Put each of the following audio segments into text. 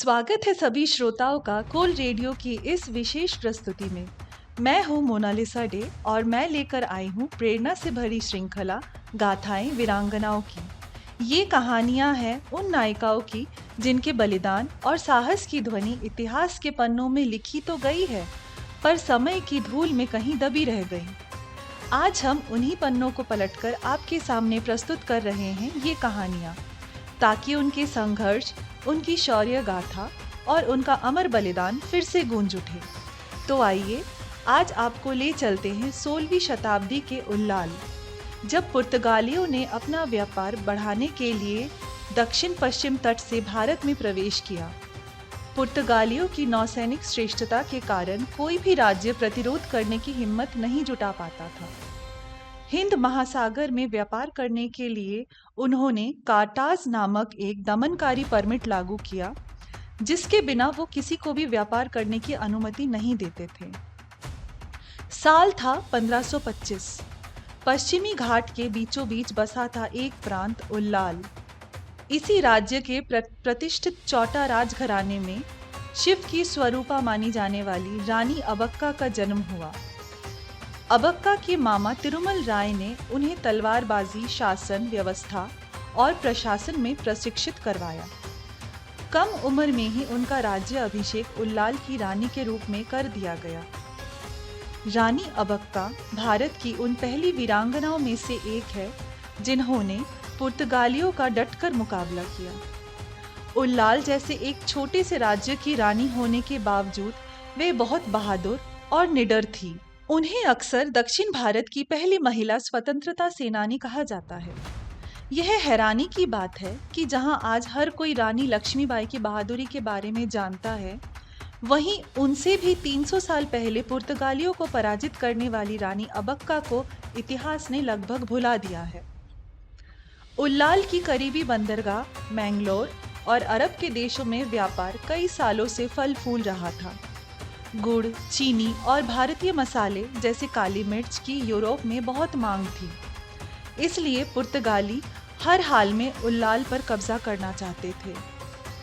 स्वागत है सभी श्रोताओं का कोल रेडियो की इस विशेष प्रस्तुति में। मैं हूँ मोनालिसा डे और मैं लेकर आई हूँ प्रेरणा से भरी श्रृंखला गाथाएं वीरांगनाओं की। ये कहानियाँ हैं उन नायिकाओं की जिनके बलिदान और साहस की ध्वनि इतिहास के पन्नों में लिखी तो गई है, पर समय की धूल में कहीं दबी रह गई। आज हम उन्हीं पन्नों को पलटकर आपके सामने प्रस्तुत कर रहे हैं ये कहानियाँ, ताकि उनके संघर्ष, उनकी शौर्य गाथा और उनका अमर बलिदान फिर से गूंज उठे। तो आइए आज आपको ले चलते हैं 16वीं शताब्दी के उल्लाल, जब पुर्तगालियों ने अपना व्यापार बढ़ाने के लिए दक्षिण पश्चिम तट से भारत में प्रवेश किया। पुर्तगालियों की नौसैनिक श्रेष्ठता के कारण कोई भी राज्य प्रतिरोध करने की हिम्मत नहीं जुटा पाता था। हिंद महासागर में व्यापार करने के लिए उन्होंने कार्टाज नामक एक दमनकारी परमिट लागू किया, जिसके बिना वो किसी को भी व्यापार करने की अनुमति नहीं देते थे। साल था 1525। पश्चिमी घाट के बीचों बीच बसा था एक प्रांत उल्लाल। इसी राज्य के प्रतिष्ठित चौटा राजघराने में शिव की स्वरूपा मानी जाने वाली रानी अबक्का का जन्म हुआ। अबक्का के मामा तिरुमल राय ने उन्हें तलवारबाजी, शासन व्यवस्था और प्रशासन में प्रशिक्षित करवाया। कम उम्र में ही उनका राज्य अभिषेक उल्लाल की रानी के रूप में कर दिया गया। रानी अबक्का भारत की उन पहली वीरांगनाओं में से एक है जिन्होंने पुर्तगालियों का डटकर मुकाबला किया। उल्लाल जैसे एक छोटे से राज्य की रानी होने के बावजूद वे बहुत बहादुर और निडर थी। उन्हें अक्सर दक्षिण भारत की पहली महिला स्वतंत्रता सेनानी कहा जाता है। यह हैरानी की बात है कि जहां आज हर कोई रानी लक्ष्मीबाई की बहादुरी के बारे में जानता है, वहीं उनसे भी 300 साल पहले पुर्तगालियों को पराजित करने वाली रानी अबक्का को इतिहास ने लगभग भुला दिया है। उल्लाल की करीबी बंदरगाह मैंगलोर और अरब के देशों में व्यापार कई सालों से फल फूल रहा था। गुड़, चीनी और भारतीय मसाले जैसे काली मिर्च की यूरोप में बहुत मांग थी। इसलिए पुर्तगाली हर हाल में उल्लाल पर कब्जा करना चाहते थे।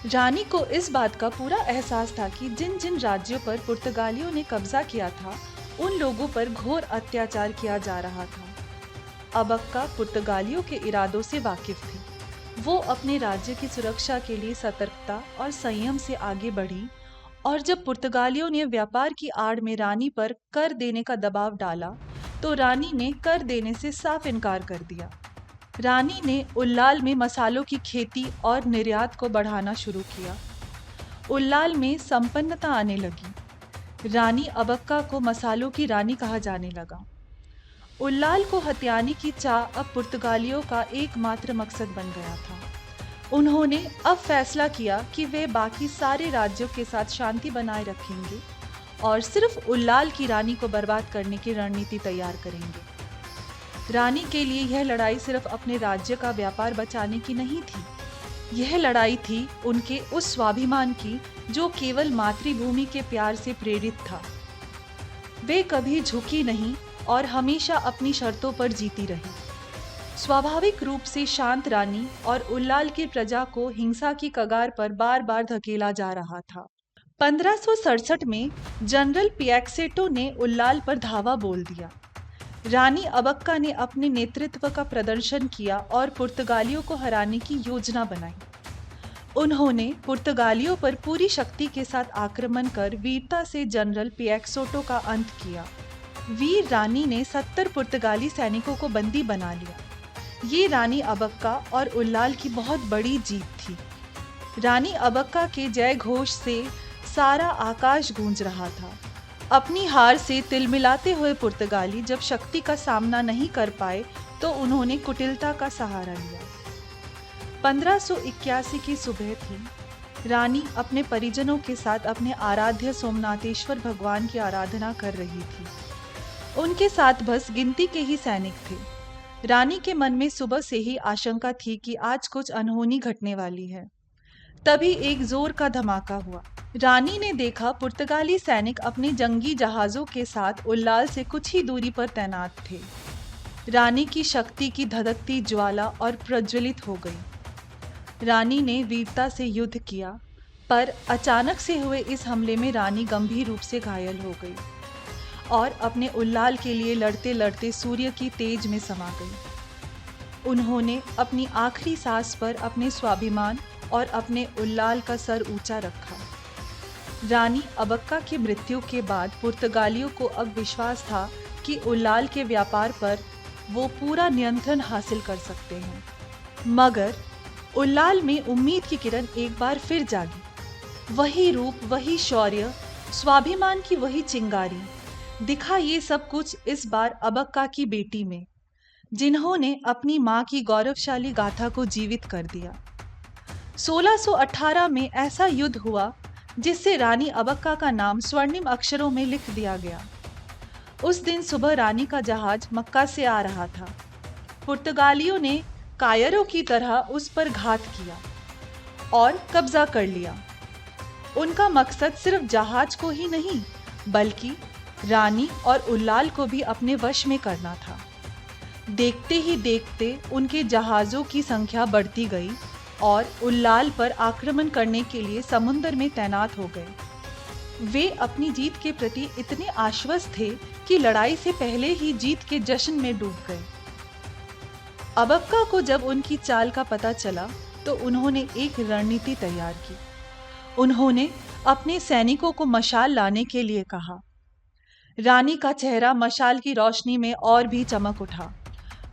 रानी को इस बात का पूरा एहसास था कि जिन जिन राज्यों पर पुर्तगालियों ने कब्जा किया था, उन लोगों पर घोर अत्याचार किया जा रहा था। अबक्का पुर्तगालियों के इरादों से वाकिफ थी। वो अपने राज्य की सुरक्षा के लिए सतर्कता और संयम से आगे बढ़ी, और जब पुर्तगालियों ने व्यापार की आड़ में रानी पर कर देने का दबाव डाला, तो रानी ने कर देने से साफ इनकार कर दिया। रानी ने उल्लाल में मसालों की खेती और निर्यात को बढ़ाना शुरू किया। उल्लाल में संपन्नता आने लगी। रानी अबक्का को मसालों की रानी कहा जाने लगा। उल्लाल को हथियाने की चाह अब पुर्तगालियों का एकमात्र मकसद बन गया था। उन्होंने अब फैसला किया कि वे बाकी सारे राज्यों के साथ शांति बनाए रखेंगे और सिर्फ उल्लाल की रानी को बर्बाद करने की रणनीति तैयार करेंगे। रानी के लिए यह लड़ाई सिर्फ अपने राज्य का व्यापार बचाने की नहीं थी, यह लड़ाई थी उनके उस स्वाभिमान की जो केवल मातृभूमि के प्यार से प्रेरित था। वे कभी झुकी नहीं और हमेशा अपनी शर्तों पर जीती रही। स्वाभाविक रूप से शांत रानी और उल्लाल की प्रजा को हिंसा की कगार पर बार बार धकेला जा रहा था। 1567 में जनरल पियाक्सेटो ने उल्लाल पर धावा बोल दिया। रानी अबक्का ने अपने नेतृत्व का प्रदर्शन किया और पुर्तगालियों को हराने की योजना बनाई। उन्होंने पुर्तगालियों पर पूरी शक्ति के साथ आक्रमण कर वीरता से जनरल पियाक्सेटो का अंत किया। वीर रानी ने 70 पुर्तगाली सैनिकों को बंदी बना लिया। ये रानी अबक्का और उल्लाल की बहुत बड़ी जीत थी। रानी अबक्का के जय घोष से सारा आकाश गूंज रहा था। अपनी हार से तिलमिलाते हुए पुर्तगाली जब शक्ति का सामना नहीं कर पाए, तो उन्होंने कुटिलता का सहारा लिया। 1581 की सुबह थी। रानी अपने परिजनों के साथ अपने आराध्य सोमनाथेश्वर भगवान की आराधना कर रही थी। उनके साथ बस गिनती के ही सैनिक थे। रानी के मन में सुबह से ही आशंका थी कि आज कुछ अनहोनी घटने वाली है। तभी एक जोर का धमाका हुआ। रानी ने देखा पुर्तगाली सैनिक अपने जंगी जहाजों के साथ उल्लाल से कुछ ही दूरी पर तैनात थे। रानी की शक्ति की धधकती ज्वाला और प्रज्वलित हो गई। रानी ने वीरता से युद्ध किया पर अचानक से हुए इस हमले में रानी गंभीर रूप से घायल हो गई और अपने उल्लाल के लिए लड़ते लड़ते सूर्य की तेज में समा गई। उन्होंने अपनी आखिरी सांस पर अपने स्वाभिमान और अपने उल्लाल का सर ऊंचा रखा। रानी अबक्का की मृत्यु के बाद पुर्तगालियों को अब विश्वास था कि उल्लाल के व्यापार पर वो पूरा नियंत्रण हासिल कर सकते हैं। मगर उल्लाल में उम्मीद की किरण एक बार फिर जागी। वही रूप, वही शौर्य, स्वाभिमान की वही चिंगारी। दिखा ये सब कुछ इस बार अबक्का की बेटी में, जिन्होंने अपनी मां की गौरवशाली गाथा को जीवित कर दिया। 1618 में ऐसा युद्ध हुआ जिससे रानी अबक्का का नाम स्वर्णिम अक्षरों में लिख दिया गया। उस दिन सुबह रानी का जहाज मक्का से आ रहा था। पुर्तगालियों ने कायरों की तरह उस पर घात किया और कब्जा कर लिया। उनका मकसद सिर्फ जहाज को ही नहीं, बल्कि रानी और उल्लाल को भी अपने वश में करना था। देखते ही देखते उनके जहाज़ों की संख्या बढ़ती गई और उल्लाल पर आक्रमण करने के लिए समुद्र में तैनात हो गए। वे अपनी जीत के प्रति इतने आश्वस्त थे कि लड़ाई से पहले ही जीत के जश्न में डूब गए। अबक्का को जब उनकी चाल का पता चला तो उन्होंने एक रणनीति तैयार की। उन्होंने अपने सैनिकों को मशाल लाने के लिए कहा। रानी का चेहरा मशाल की रोशनी में और भी चमक उठा।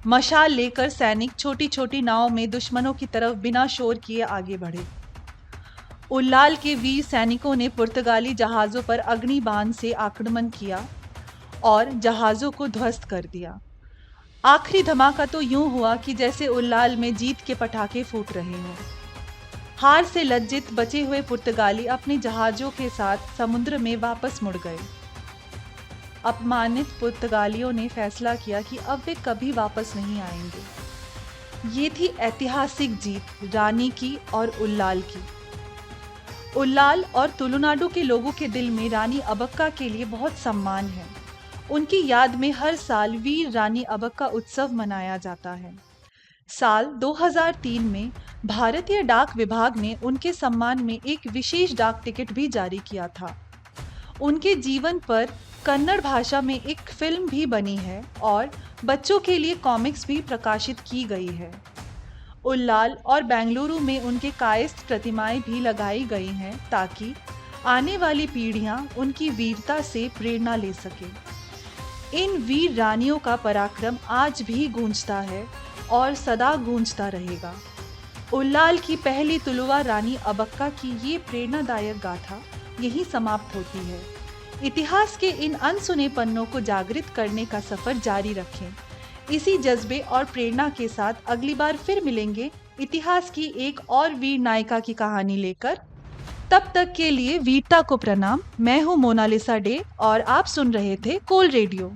मशाल लेकर सैनिक छोटी छोटी नावों में दुश्मनों की तरफ बिना शोर किए आगे बढ़े। उल्लाल के वीर सैनिकों ने पुर्तगाली जहाज़ों पर अग्निबाण से आक्रमण किया और जहाज़ों को ध्वस्त कर दिया। आखिरी धमाका तो यूं हुआ कि जैसे उल्लाल में जीत के पटाखे फूट रहे हों। हार से लज्जित बचे हुए पुर्तगाली अपने जहाज़ों के साथ समुद्र में वापस मुड़ गए। अपमानित पुर्तगालियों ने फैसला किया कि अब वे कभी वापस नहीं आएंगे। ये थी ऐतिहासिक जीत रानी की और उल्लाल की। उल्लाल और तुलुनाडु के लोगों के दिल में रानी अबक्का के लिए बहुत सम्मान है। उनकी याद में हर साल वीर रानी अबक्का उत्सव मनाया जाता है। साल 2003 में भारतीय डाक विभाग ने उनके सम्मान में एक विशेष डाक टिकट भी जारी किया था। उनके जीवन पर कन्नड़ भाषा में एक फिल्म भी बनी है और बच्चों के लिए कॉमिक्स भी प्रकाशित की गई है। उल्लाल और बेंगलुरु में उनके कायस्थ प्रतिमाएं भी लगाई गई हैं ताकि आने वाली पीढ़ियां उनकी वीरता से प्रेरणा ले सकें। इन वीर रानियों का पराक्रम आज भी गूंजता है और सदा गूंजता रहेगा। उल्लाल की पहली तुलुवा रानी अबक्का की ये प्रेरणादायक गाथा यहीं समाप्त होती है। इतिहास के इन अनसुने पन्नों को जागृत करने का सफर जारी रखें। इसी जज्बे और प्रेरणा के साथ अगली बार फिर मिलेंगे इतिहास की एक और वीर नायिका की कहानी लेकर। तब तक के लिए वीरता को प्रणाम। मैं हूँ मोनालिसा डे और आप सुन रहे थे कोल रेडियो।